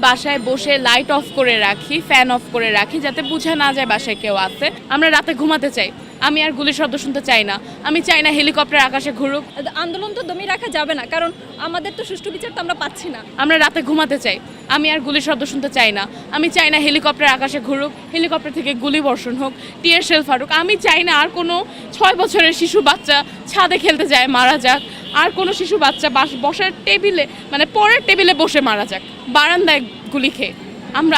বাসায় বসে light off করে রাখি, ফ্যান অফ করে রাখি, যাতে বোঝা না যায় বাসায় কেউ আছে। আমরা রাতে ঘুমাতে চাই, আমি আর গুলির শব্দ শুনতে চাই না। আমি চাই না হেলিকপ্টার আকাশে ঘুরুক। আন্দোলন তো দমিয়ে রাখা যাবে না, কারণ আমাদের তো সুষ্ঠু বিচার তো আমরা পাচ্ছি না। আমরা রাতে ঘুমাতে চাই, আমি আর গুলির শব্দ শুনতে চাই না। আমি চাই না হেলিকপ্টার আকাশে ঘুরুক, হেলিকপ্টার থেকে গুলি বর্ষণ হোক, টিয়ার শেল ফাটুক। আমি চাই না আর কোনো 6 বছরের শিশু বাচ্চা ছাদে খেলতে যায় মারা যাক, আর কোনো শিশু বাচ্চা বসার টেবিলে মানে পরের টেবিলে বসে মারা যাক, বারান্দায় গুলি খেয়ে। আমরা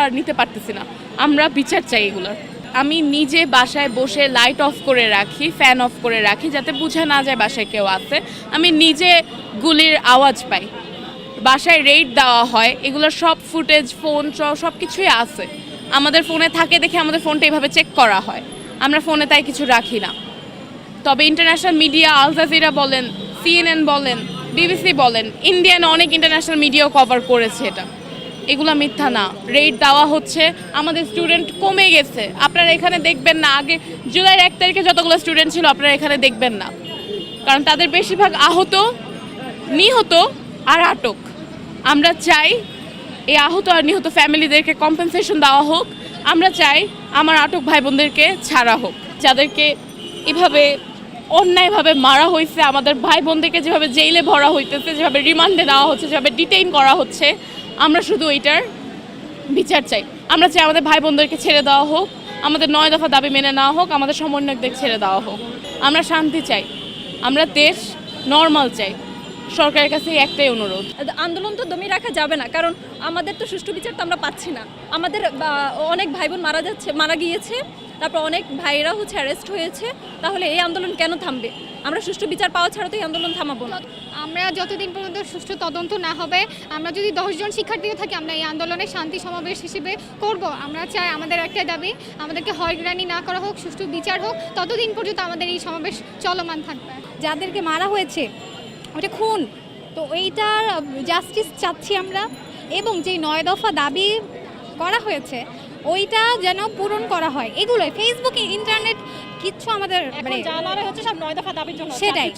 আর নিতে পারতেছি না। আমরা বিচার চাই এগুলোর। আমি নিজে বাসায় বসে লাইট অফ করে রাখি, ফ্যান অফ করে রাখি, যাতে বোঝা না যায় বাসায় কেউ আছে। আমি নিজে গুলির আওয়াজ পাই, বাসায় রেড দেওয়া হয়, এগুলোর সব ফুটেজ ফোন সব কিছুই আছে। আমাদের ফোনে থাকে দেখে আমাদের ফোনটা এইভাবে চেক করা হয়। আমরা ফোনে তাই কিছু রাখি না। তবে ইন্টারন্যাশনাল মিডিয়া, আল জাজিরা বলেন, CNN বলেন, BBC বলেন, ইন্ডিয়ান অনেক ইন্টারন্যাশনাল মিডিয়াও কভার করেছে এটা। এগুলো মিথ্যা না। রেট দেওয়া হচ্ছে, আমাদের স্টুডেন্ট কমে গেছে। আপনারা এখানে দেখবেন না, আগে জুলাইয়ের 1 তারিখে যতগুলো স্টুডেন্ট ছিল আপনারা এখানে দেখবেন না, কারণ তাদের বেশিরভাগ আহত, নিহত আর আটক। আমরা চাই এই আহত আর নিহত ফ্যামিলিদেরকে কম্পেনসেশন দেওয়া হোক। আমরা চাই আমার আটক ভাই বোনদেরকে ছাড়া হোক, যাদেরকে এভাবে অন্যায়ভাবে মারা হয়েছে, আমাদের ভাই বোনদেরকে যেভাবে জেইলে ভরা হইতেছে, যেভাবে রিমান্ডে নেওয়া হচ্ছে, যেভাবে ডিটেইন করা হচ্ছে। আমরা শুধু এইটার বিচার চাই। আমরা চাই আমাদের ভাই বোনদেরকে ছেড়ে দেওয়া হোক, আমাদের 9 দফা দাবি মেনে নেওয়া হোক, আমাদের সমন্বয়কদের ছেড়ে দেওয়া হোক। আমরা শান্তি চাই, আমরা দেশ নর্মাল চাই। সরকারের কাছে একটাই অনুরোধ। আন্দোলন তো দমিয়ে রাখা যাবে না, কারণ আমাদের তো সুষ্ঠু বিচার তো আমরা পাচ্ছি না। আমাদের অনেক ভাই বোন মারা গিয়েছে, তারপর অনেক ভাইরা অ্যারেস্ট হয়েছে। তাহলে এই আন্দোলন কেন থামবে? আমরা সুষ্ঠু বিচার পাওয়া ছাড়া তো এই আন্দোলন থামাবো না। আমরা যতদিন পর্যন্ত সুষ্ঠু তদন্ত না হবে, আমরা যদি 10 জন শিক্ষার্থীও থাকি, আমরা এই আন্দোলনে শান্তি সমাবেশ হিসেবে করব। আমরা চাই আমাদের একটা দাবি, আমাদেরকে হয়রানি না করা হোক, সুষ্ঠু বিচার হোক। ততদিন পর্যন্ত আমাদের এই সমাবেশ চলমান থাকবে। যাদেরকে মারা হয়েছে ওটা খুন, তো এইটার জাস্টিস চাচ্ছি আমরা। এবং যে 9 দফা দাবি করা হয়েছে ওইটা যেন পূরণ করা হয়। এগুলোই ফেসবুকে, ইন্টারনেট কিচ্ছু আমাদের জানালে হচ্ছে সব 9 দফা দাবির জন্য, সেটাই।